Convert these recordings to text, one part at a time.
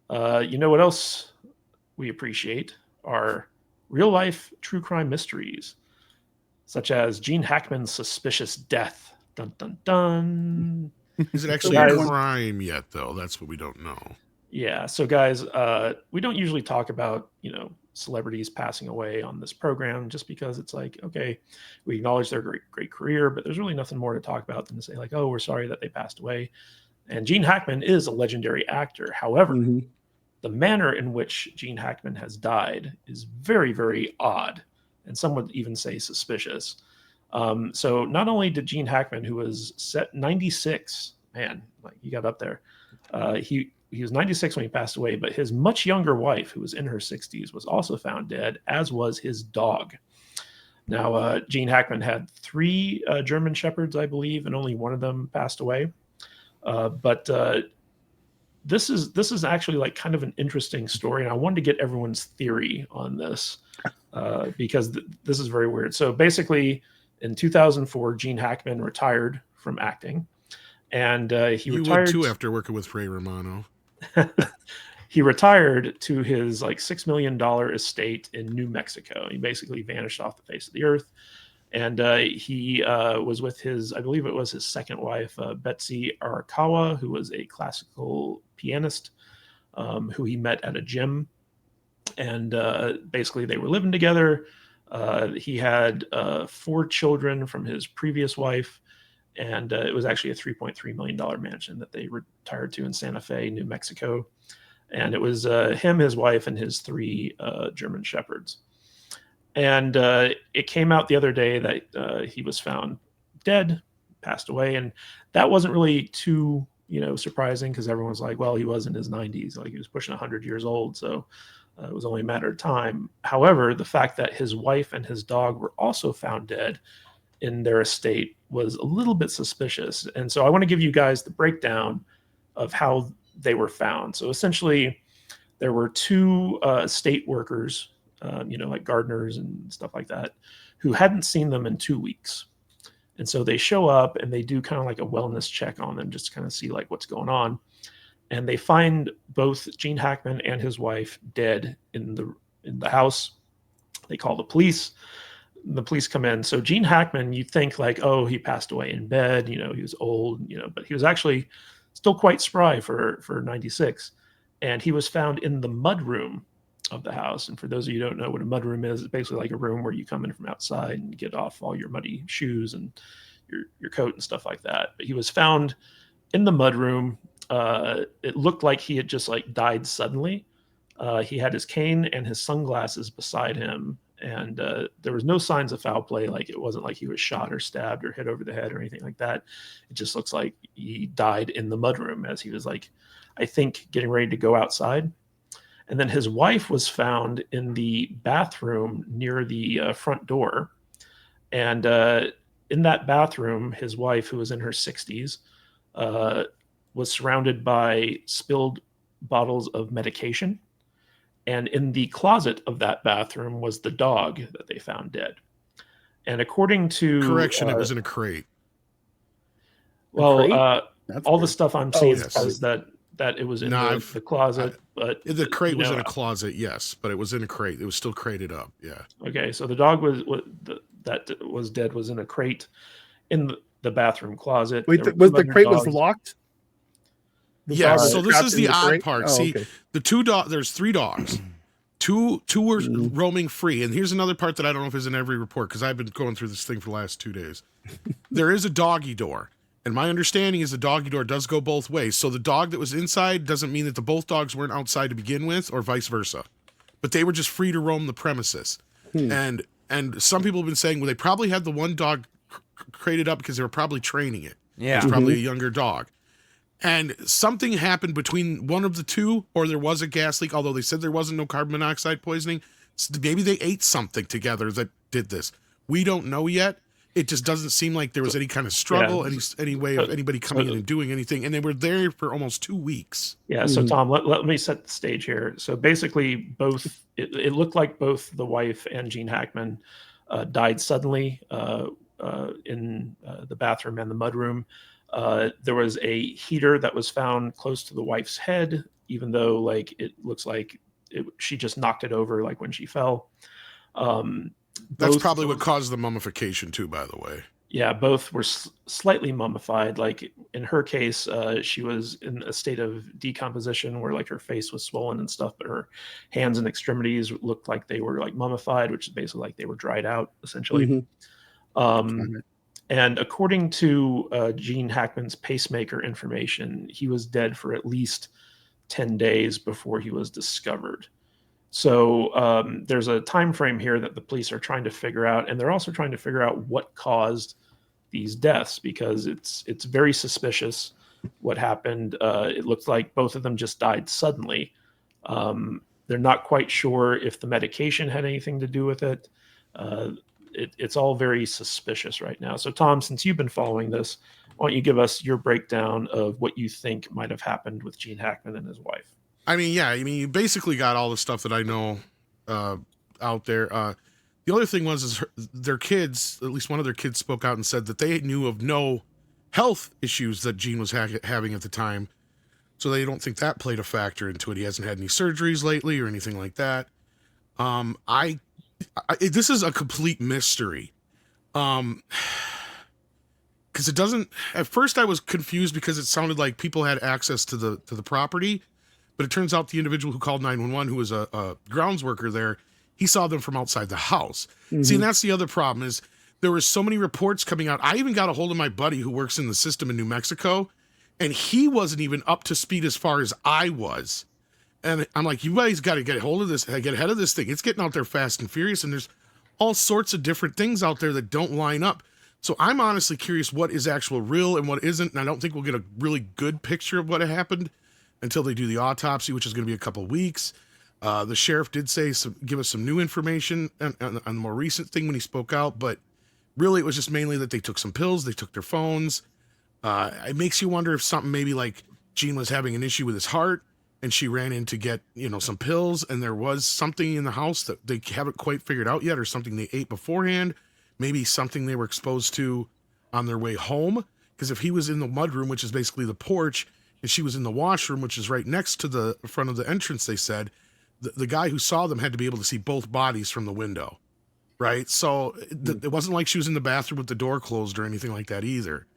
You know what else we appreciate are real life true crime mysteries, such as Gene Hackman's suspicious death. Dun dun dun. Is it So, actually a guys, crime yet, though? That's what we don't know. yeah. So, guys, we don't usually talk about celebrities passing away on this program just because it's like, okay, we acknowledge their great career, but there's really nothing more to talk about than to say like, oh, we're sorry that they passed away. And Gene Hackman is a legendary actor. However, Mhm. the manner in which Gene Hackman has died is very, very odd, and some would even say suspicious. So not only did Gene Hackman, who was set 96, man, like he got up there, he was 96 when he passed away, but his much younger wife, who was in her 60s, was also found dead, as was his dog. Now, Gene Hackman had three German shepherds, I believe, and only one of them passed away. But this is actually like kind of an interesting story, and I wanted to get everyone's theory on this because this is very weird. So basically, in 2004, Gene Hackman retired from acting, and he You would retired. too after working with Ray Romano. He retired to his like $6 million estate in New Mexico. He basically vanished off the face of the earth, and he was with his, I believe it was his second wife, Betsy Arakawa, who was a classical pianist who he met at a gym, and basically they were living together. He had four children from his previous wife, and it was actually a $3.3 million mansion that they retired to in Santa Fe, New Mexico. And it was him, his wife, and his three German shepherds. And it came out the other day that he was found dead, passed away, and that wasn't really too surprising because everyone's like, well, he was in his 90s, like he was pushing 100 years old, so it was only a matter of time. However, the fact that his wife and his dog were also found dead in their estate was a little bit suspicious, and so I want to give you guys the breakdown of how they were found. So essentially, there were two estate workers, like gardeners and stuff like that, who hadn't seen them in 2 weeks. And so they show up and they do kind of like a wellness check on them just to kind of see like what's going on. And they find both Gene Hackman and his wife dead in the house. They call the police. The police come in. So Gene Hackman, you think like, oh, he passed away in bed, he was old, but he was actually still quite spry for 96. And he was found in the mud room of the house. And for those of you who don't know what a mud room is, it's basically like a room where you come in from outside and get off all your muddy shoes and your coat and stuff like that. But he was found in the mud room. It looked like he had just like died suddenly. He had his cane and his sunglasses beside him, and there was no signs of foul play. Like it wasn't like he was shot or stabbed or hit over the head or anything like that. It just looks like he died in the mudroom as he was like, I think, getting ready to go outside. And then his wife was found in the bathroom near the front door, and in that bathroom, his wife, who was in her 60s, uh, was surrounded by spilled bottles of medication, and in the closet of that bathroom was the dog that they found dead. And according to Correction, it was in a crate. well, all the Weird. stuff I'm Oh, seeing yes. says that it was in No, the closet, but the crate was in a closet, yes, but it was in a crate. It was still crated up, yeah. okay. So the dog that was dead was in a crate in the bathroom closet. Wait, There were was two the other crate was dogs. locked? The dog Yes, was so this trapped is in the odd crate? part. Oh, See, okay. the two dogs, there's three dogs. Two were roaming free. And here's another part that I don't know if is in every report because I've been going through this thing for the last 2 days. There is a doggy door. And my understanding is the doggy door does go both ways. So the dog that was inside doesn't mean that the both dogs weren't outside to begin with or vice versa. But they were just free to roam the premises. And some people have been saying, well, they probably had the one dog crated up because they were probably training it. Yeah. It's probably a younger dog. And something happened between one of the two, or there was a gas leak, although they said there wasn't no carbon monoxide poisoning. Maybe they ate something together that did this. We don't know yet. It just doesn't seem like there was any kind of struggle, any way of anybody coming in and doing anything. And they were there for almost 2 weeks. Yeah. So Tom, let me set the stage here. So basically, it looked like both the wife and Gene Hackman died suddenly in the bathroom and the mudroom. There was a heater that was found close to the wife's head even though like it looks like she just knocked it over like when she fell. Um, That's both probably what those, caused the mummification too, by the way. yeah, both were slightly mummified. Like in her case, she was in a state of decomposition where like her face was swollen and stuff, but her hands and extremities looked like they were like mummified, which is basically like they were dried out essentially. Mm-hmm. Um, and according to Gene Hackman's pacemaker information, he was dead for at least 10 days before he was discovered. So there's a time frame here that the police are trying to figure out, and they're also trying to figure out what caused these deaths because it's very suspicious what happened. It looks like both of them just died suddenly. They're not quite sure if the medication had anything to do with it. Uh, it's all very suspicious right now. So, Tom, since you've been following this, why don't you give us your breakdown of what you think might have happened with Gene Hackman and his wife? I mean, yeah, I mean, you basically got all the stuff that I know out there. The other thing was their kids, at least one of their kids spoke out and said that they knew of no health issues that Gene was having at the time. So they don't think that played a factor into it. He hasn't had any surgeries lately or anything like that. This is a complete mystery. Because it doesn't. At first, I was confused because it sounded like people had access to the property, but it turns out the individual who called 911, who was a grounds worker there, he saw them from outside the house. Mm-hmm. See, and that's the other problem is there were so many reports coming out. I even got a hold of my buddy who works in the system in New Mexico, and he wasn't even up to speed as far as I was. And I'm like, you guys got to get a hold of this, get ahead of this thing. It's getting out there fast and furious, and there's all sorts of different things out there that don't line up. So I'm honestly curious what is actual real and what isn't, and I don't think we'll get a really good picture of what happened until they do the autopsy, which is going to be a couple of weeks. The sheriff did give us some new information on the more recent thing when he spoke out, but really it was just mainly that they took some pills, they took their phones. It makes you wonder if something maybe like Gene was having an issue with his heart, and she ran in to get, some pills, and there was something in the house that they haven't quite figured out yet, or something they ate beforehand, maybe something they were exposed to on their way home. Because if he was in the mudroom, which is basically the porch, and she was in the washroom, which is right next to the front of the entrance, they said, the guy who saw them had to be able to see both bodies from the window, right? So it wasn't like she was in the bathroom with the door closed or anything like that either.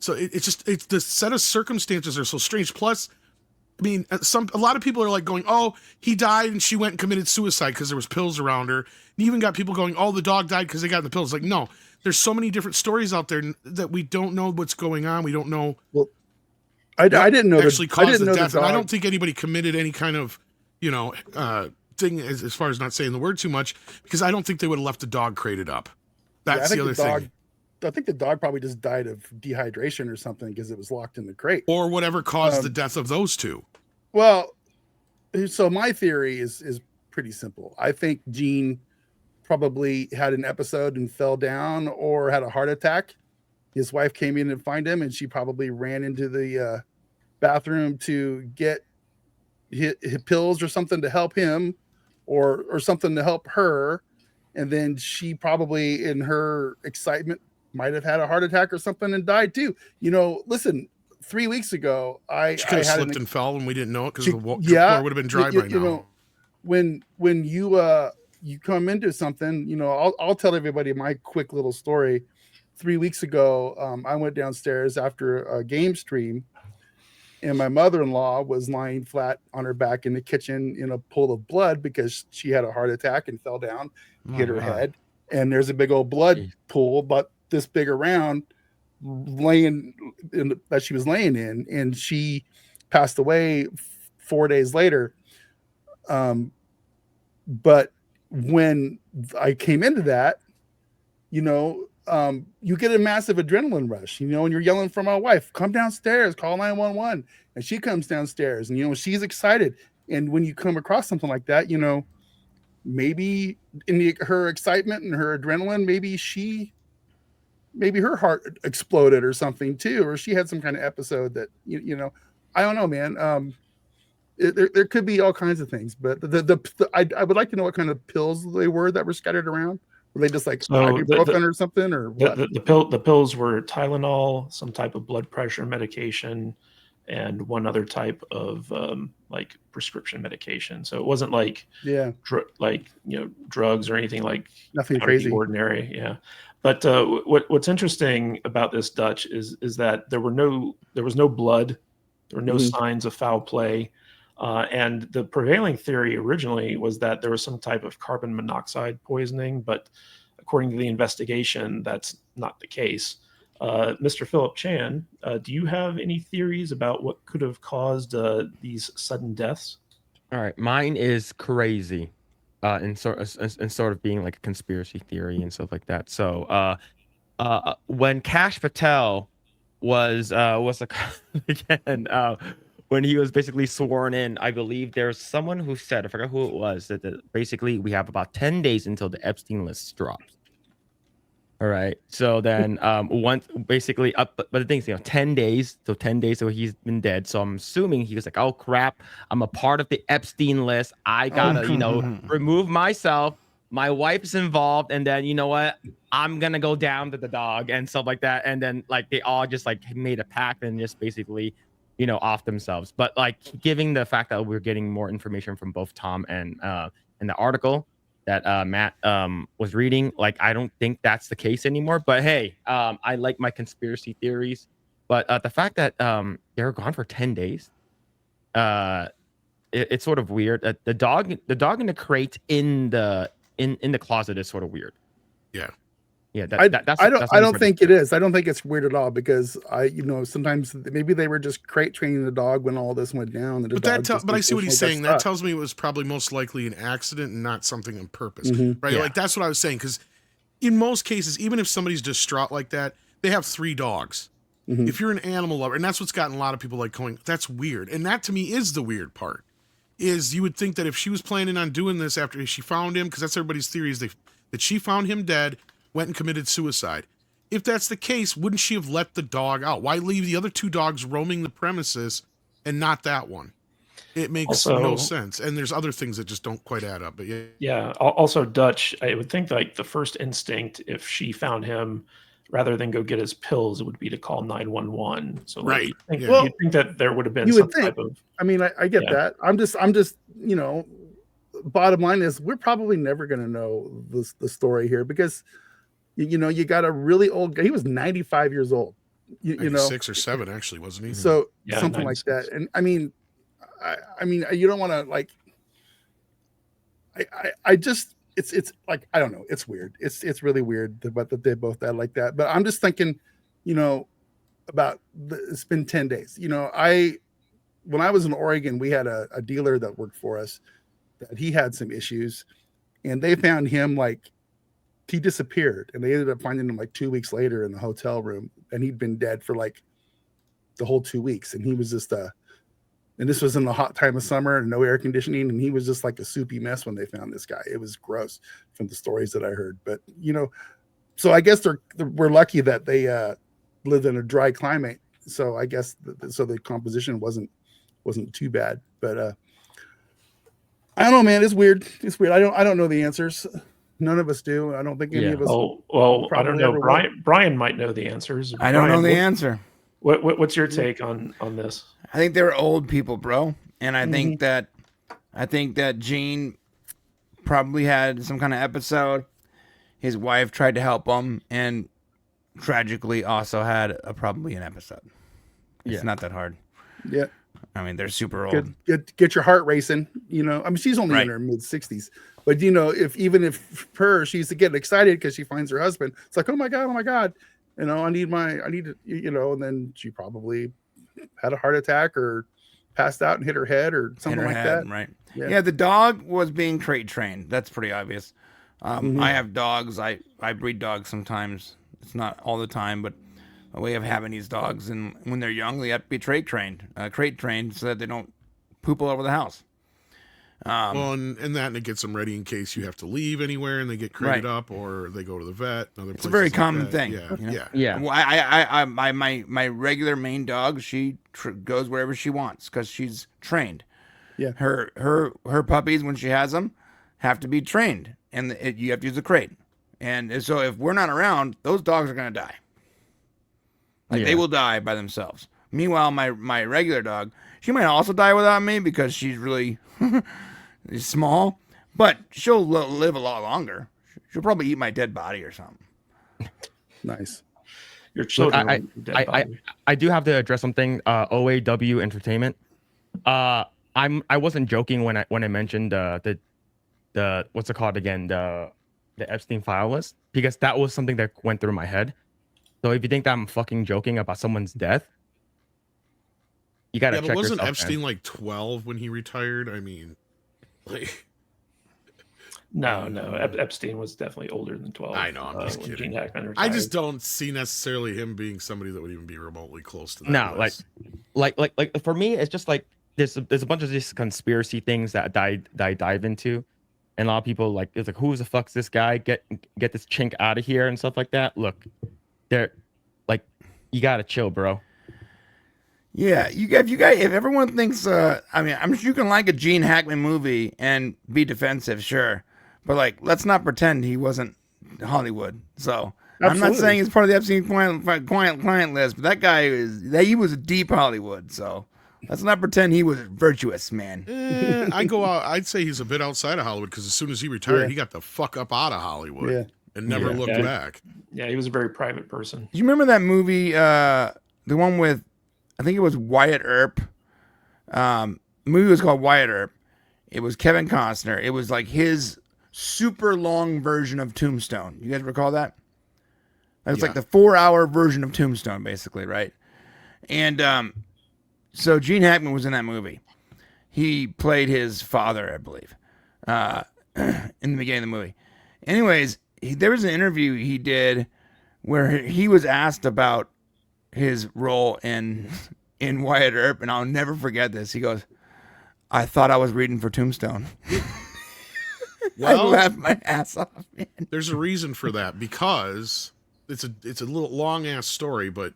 So it's the set of circumstances are so strange. Plus, I mean, a lot of people are like going, "Oh, he died and she went and committed suicide because there was pills around her." And you even got people going, "Oh, the dog died because they got the pills." Like, no, there's so many different stories out there that we don't know what's going on. We don't know. Well, I didn't know actually caused the death, the and I don't think anybody committed any kind of, thing as far as not saying the word too much, because I don't think they would have left the dog crated up. That's the other thing. I think the dog probably just died of dehydration or something because it was locked in the crate. Or whatever caused the death of those two. Well, so my theory is pretty simple. I think Gene probably had an episode and fell down or had a heart attack. His wife came in and find him, and she probably ran into the bathroom to get his pills or something to help him or something to help her. And then she probably, in her excitement, might have had a heart attack or something and died too. Listen, 3 weeks ago, she could have slipped and fell and we didn't know it because the floor would have been dry by now. When you come into something, I'll tell everybody my quick little story. 3 weeks ago, I went downstairs after a game stream, and my mother-in-law was lying flat on her back in the kitchen in a pool of blood because she had a heart attack and fell down, hit her head, and there's a big old blood pool, but this big around that she was laying in, and she passed away 4 days later. But when I came into that, you get a massive adrenaline rush, and you're yelling for my wife, come downstairs, call 911. And she comes downstairs and, she's excited. And when you come across something like that, maybe in her excitement and her adrenaline, maybe her heart exploded or something too, or she had some kind of episode that, I don't know, man. There could be all kinds of things, but I would like to know what kind of pills they were that were scattered around. Were they just like ibuprofen or something, or what? The pills were Tylenol, some type of blood pressure medication, and one other type of like prescription medication. So it wasn't like Yeah, drugs or anything like nothing out of the crazy. ordinary. Yeah. But what's interesting about this Dutch is that there was no blood, there were no Mhm. signs of foul play, and the prevailing theory originally was that there was some type of carbon monoxide poisoning, but according to the investigation, that's not the case. Mr. Philip Chan, do you have any theories about what could have caused these sudden deaths? All right, mine is crazy, and sort of being like a conspiracy theory and stuff like that. So, when Cash Patel was a again, when he was basically sworn in, I believe there's someone who said, I forgot who it was, that basically we have about 10 days until the Epstein list drops. All right. So then, once basically up, but the thing is, 10 days. So 10 days, so he's been dead. So I'm assuming he was like, oh crap, I'm a part of the Epstein list. I gotta, remove myself. My wife's involved, and then you know what? I'm gonna go down to the dog and stuff like that. And then like they all just like made a pact and just basically, off themselves. But like giving the fact that we're getting more information from both Tom and in the article that Matt was reading. Like, I don't think that's the case anymore. But hey, I like my conspiracy theories. But the fact that they were gone for 10 days, it's sort of weird. The dog in the crate in the closet is sort of weird. Yeah. Yeah, I that's don't think it is. I don't think it's weird at all because sometimes maybe they were just crate training the dog when all this went down. And but I see what he's saying. That tells me it was probably most likely an accident and not something on purpose, right? Yeah. Like that's what I was saying. Because in most cases, even if somebody's distraught like that, they have 3 dogs. If you're an animal lover, and that's what's gotten a lot of people like going, that's weird. And that to me is the weird part. Is you would think that if she was planning on doing this after she found him, because that's everybody's theory is that she found him dead, went and committed suicide. If that's the case, wouldn't she have let the dog out? Why leave the other 2 dogs roaming the premises and not that one? It makes no sense. And there's other things that just don't quite add up. But yeah. Yeah. Also, Dutch, I would think like the first instinct, if she found him, rather than go get his pills, it would be to call 911. So right. You'd think that there would have been some type of. I mean, I get that. I'm just, bottom line is we're probably never going to know the story here because you got a really old guy. He was 95 years old. 6 or 7 actually, wasn't he? So something 96. Like that. And I mean, you don't want to like. I just it's like I don't know. It's weird. It's really weird that they both died like that. But I'm just thinking, about it's been 10 days. When I was in Oregon, we had a dealer that worked for us that he had some issues, and they found him like. He disappeared and they ended up finding him like 2 weeks later in the hotel room and he'd been dead for like the whole 2 weeks. And he was just and this was in the hot time of summer and no air conditioning. And he was just like a soupy mess when they found this guy. It was gross from the stories that I heard, but so I guess we're lucky that they lived in a dry climate. So I guess so the composition wasn't too bad, but I don't know, man. It's weird. I don't know the answers. None of us do. I don't think any of us. Oh, well, I don't know. Brian might know the answers. I don't know the answer. What's your take on this? I think they were old people, bro, and I think that Gene probably had some kind of episode. His wife tried to help him, and tragically also had probably an episode. It's not that hard. Yeah. I mean, they're super old. Get your heart racing. I mean, she's only in her mid 60s, but if she's getting excited because she finds her husband, it's like, oh my god, I need to, and then she probably had a heart attack or passed out and hit her head or something like that. Right. Yeah. The dog was being crate trained. That's pretty obvious. I have dogs. I breed dogs sometimes. It's not all the time, but a way of having these dogs, and when they're young, they have to be crate trained, so that they don't poop all over the house. And it gets them ready in case you have to leave anywhere, and they get crated up, or they go to the vet. It's a very common thing. Yeah. Well, my regular main dog, she goes wherever she wants because she's trained. Yeah. Her puppies, when she has them, have to be trained, and you have to use a crate. And so if we're not around, those dogs are going to die. They will die by themselves. Meanwhile, my regular dog, she might also die without me because she's really small, but she'll live a lot longer. She'll probably eat my dead body or something. Nice. Your Look, children will eat your dead body. I do have to address something. OAW Entertainment. I wasn't joking when I mentioned the what's it called again, the Epstein file list, because that was something that went through my head. So if you think that I'm fucking joking about someone's death, you gotta Yeah, but check wasn't yourself. Epstein like 12 when he retired? I mean, like, No. Epstein was definitely older than 12. I know, I'm just when kidding. Gene Hackman I retired. just don't see necessarily him being somebody that would even be remotely close to that. No, list. like for me, it's just like there's a bunch of these conspiracy things that I dive into, and a lot of people like it's like, who the fuck's this guy? Get this chink out of here and stuff like that. Look, they're like, you gotta chill, bro. Yeah, if everyone thinks, I mean, I'm sure you can like a Gene Hackman movie and be defensive, sure, but like, let's not pretend he wasn't Hollywood. So I'm not Absolutely. saying he's part of the Epstein client list, but that guy he was deep Hollywood. So let's not pretend he was virtuous, man. I go out. I'd say he's a bit outside of Hollywood because as soon as he retired, Yeah. he got the fuck up out of Hollywood Yeah. and never Yeah. looked Yeah. back. Yeah, he was a very private person. Do you remember that movie, the one with, I think it was Wyatt Earp. The movie was called Wyatt Earp. It was Kevin Costner. It was like his super long version of Tombstone. You guys recall that? It was like the 4-hour version of Tombstone, basically, right? And so Gene Hackman was in that movie. He played his father, I believe, in the beginning of the movie. Anyways, there was an interview he did where he was asked about his role in Wyatt Earp, and I'll never forget this. He goes, "I thought I was reading for Tombstone." I Well, laughed my ass off, man. there's a reason for that because it's a little long ass story, but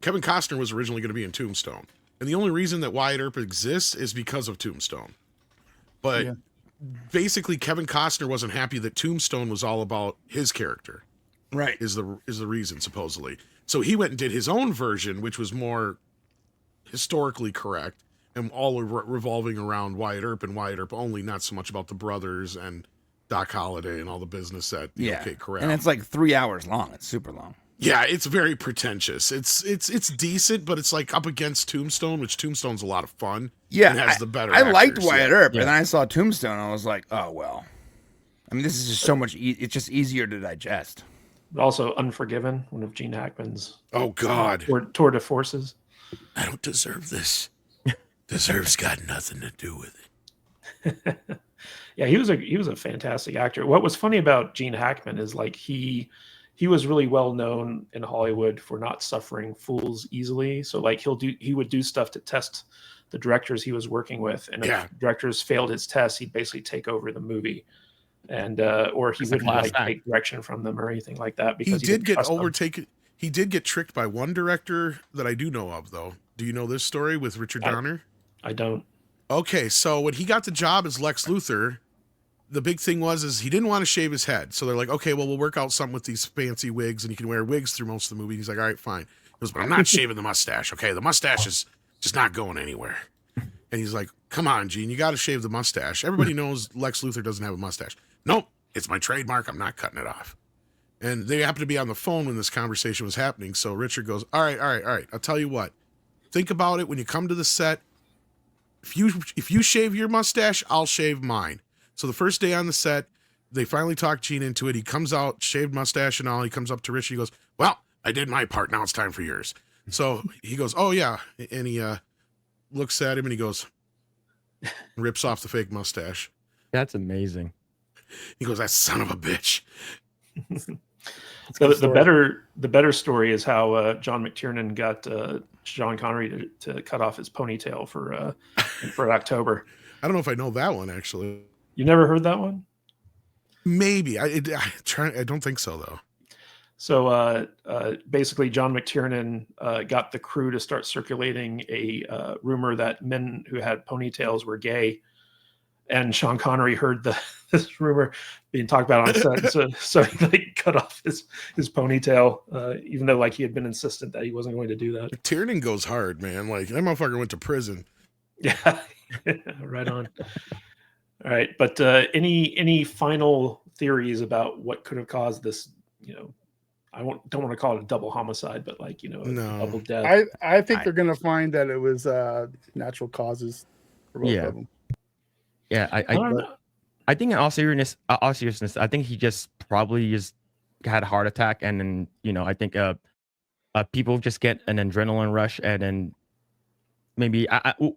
Kevin Costner was originally going to be in Tombstone, and the only reason that Wyatt Earp exists is because of Tombstone. But Yeah. basically, Kevin Costner wasn't happy that Tombstone was all about his character. Right. Is the reason supposedly. So he went and did his own version, which was more historically correct and all revolving around Wyatt Earp and Wyatt Earp only, not so much about the brothers and Doc Holliday and all the business at the Yeah. OK Corral. And it's like 3 hours long. It's super long. Yeah, it's very pretentious. It's decent, but it's like up against Tombstone, which Tombstone's a lot of fun. Yeah, and has the better. I liked actors, Wyatt yeah. Earp, Yeah. and then I saw Tombstone, and I was like, oh well. I mean, this is just so much. It's just easier to digest. Also, Unforgiven, one of Gene Hackman's Oh God, tour de forces. I don't deserve this. Deserves got nothing to do with it. Yeah, he was a fantastic actor. What was funny about Gene Hackman is like he was really well known in Hollywood for not suffering fools easily. So like he would do stuff to test the directors he was working with, and Yeah. if directors failed his tests, he'd basically take over the movie, and or he That's a wouldn't class like act. take direction from them or anything like that He because did didn't get trust them. overtaken. He did get tricked by one director that I do know of, though. Do you know this story with Richard Donner? I don't. Okay, so when he got the job as Lex Luthor, the big thing is he didn't want to shave his head. So they're like, okay, well, we'll work out something with these fancy wigs, and he can wear wigs through most of the movie. He's like, all right, fine. He goes, but I'm not shaving the mustache, okay? The mustache is just not going anywhere. And he's like, come on, Gene, you got to shave the mustache. Everybody knows Lex Luthor doesn't have a mustache. Nope, it's my trademark. I'm not cutting it off. And they happened to be on the phone when this conversation was happening. So Richard goes, all right. I'll tell you what. Think about it when you come to the set. If you shave your mustache, I'll shave mine. So the first day on the set, they finally talk Gene into it. He comes out, shaved mustache and all. He comes up to Richard. He goes, well, I did my part. Now it's time for yours. So he goes, oh, yeah. And he looks at him and he goes, rips off the fake mustache. That's amazing. He goes, that son of a bitch. So the better story is how John McTiernan got Sean Connery to cut off his ponytail for October. I don't know if I know that one, actually. You never heard that one? Maybe. I don't think so, though. So basically, John McTiernan got the crew to start circulating a rumor that men who had ponytails were gay. and Sean Connery heard this rumor being talked about on set, so he like cut off his ponytail, even though like he had been insistent that he wasn't going to do that. Tiernan goes hard, man. Like that motherfucker went to prison. Yeah, right on. All right, but any final theories about what could have caused this? I don't want to call it a double homicide, but like a double death. I think they're gonna find that it was natural causes for both of them. Yeah, I don't know. I think in all seriousness, I think he just probably just had a heart attack, and then I think people just get an adrenaline rush, and then maybe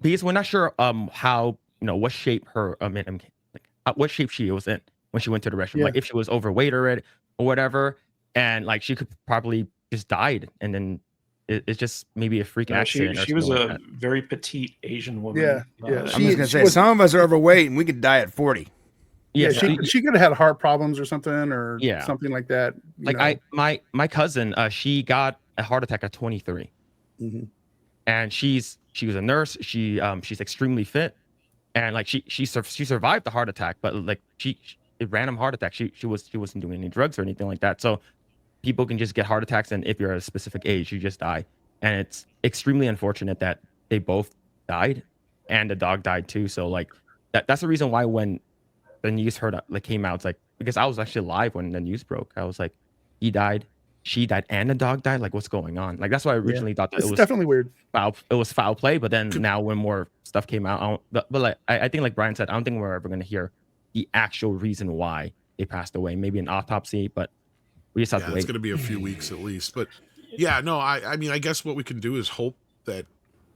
because we're not sure how what shape what shape she was in when she went to the restroom, like if she was overweight or whatever, and like she could probably just died, and then it's just maybe a freak accident. She was a very petite Asian woman. Yeah. I'm just gonna say some of us are overweight and we could die at 40. Yeah, she could have had heart problems or something, or something like that. Like my cousin, she got a heart attack at 23, and she was a nurse. She's extremely fit, and like she survived the heart attack, but like a random heart attack. She wasn't doing any drugs or anything like that. So people can just get heart attacks, and if you're at a specific age, you just die. And it's extremely unfortunate that they both died, and the dog died too. So like that's the reason why when the news came out, it's like, because I was actually live when the news broke. I was like, he died, she died, and the dog died. Like, what's going on? Like, that's why I originally thought that it was definitely weird. It was foul play. But then now when more stuff came out, but like I think like Brian said, I don't think we're ever going to hear the actual reason why they passed away. Maybe an autopsy, but we just have to wait. It's going to be a few weeks at least. But yeah, no, I mean, I guess what we can do is hope that,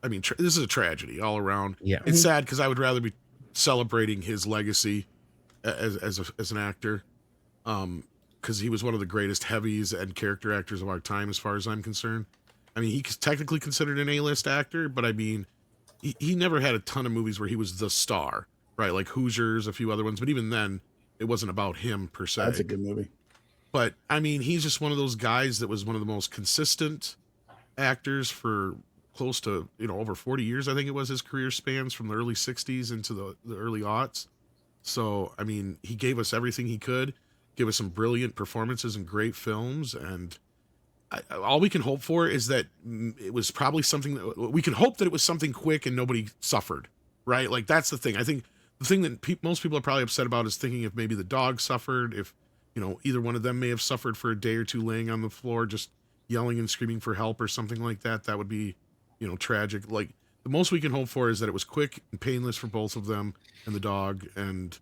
I mean, this is a tragedy all around. Yeah, it's sad because I would rather be celebrating his legacy as an actor, because he was one of the greatest heavies and character actors of our time, as far as I'm concerned. I mean, he's technically considered an A-list actor, but I mean, he never had a ton of movies where he was the star, right? Like Hoosiers, a few other ones, but even then, it wasn't about him per se. That's a good movie. But I mean, he's just one of those guys that was one of the most consistent actors for close to over 40 years. I think it was his career spans from the early 60s into the early aughts. So, I mean, he gave us everything he could, give us some brilliant performances and great films. And all we can hope for is that it was probably something that we can hope that it was something quick and nobody suffered, right? Like, that's the thing. I think the thing that most people are probably upset about is thinking if maybe the dog suffered, if, either one of them may have suffered for a day or two laying on the floor, just yelling and screaming for help or something like that. That would be, tragic. Like, the most we can hope for is that it was quick and painless for both of them and the dog, and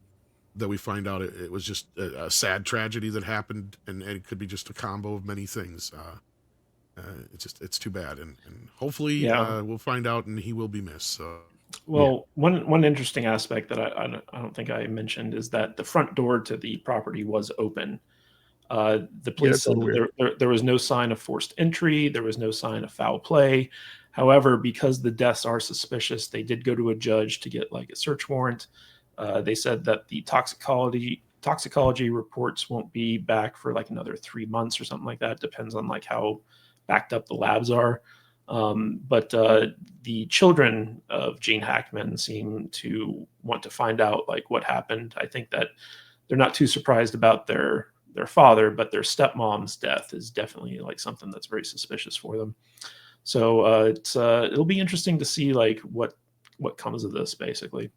that we find out it was just a sad tragedy that happened, and it could be just a combo of many things. It's too bad, and hopefully we'll find out, and he will be missed. So. Well, one interesting aspect that I don't think I mentioned is that the front door to the property was open. The police said there was no sign of forced entry. There was no sign of foul play. However, because the deaths are suspicious, they did go to a judge to get like a search warrant. They said that the toxicology reports won't be back for like another 3 months or something like that. Depends on like how backed up the labs are. But the children of Gene Hackman seem to want to find out like what happened. I think that they're not too surprised about their father, but their stepmom's death is definitely like something that's very suspicious for them. So it'll be interesting to see like what comes of this, basically.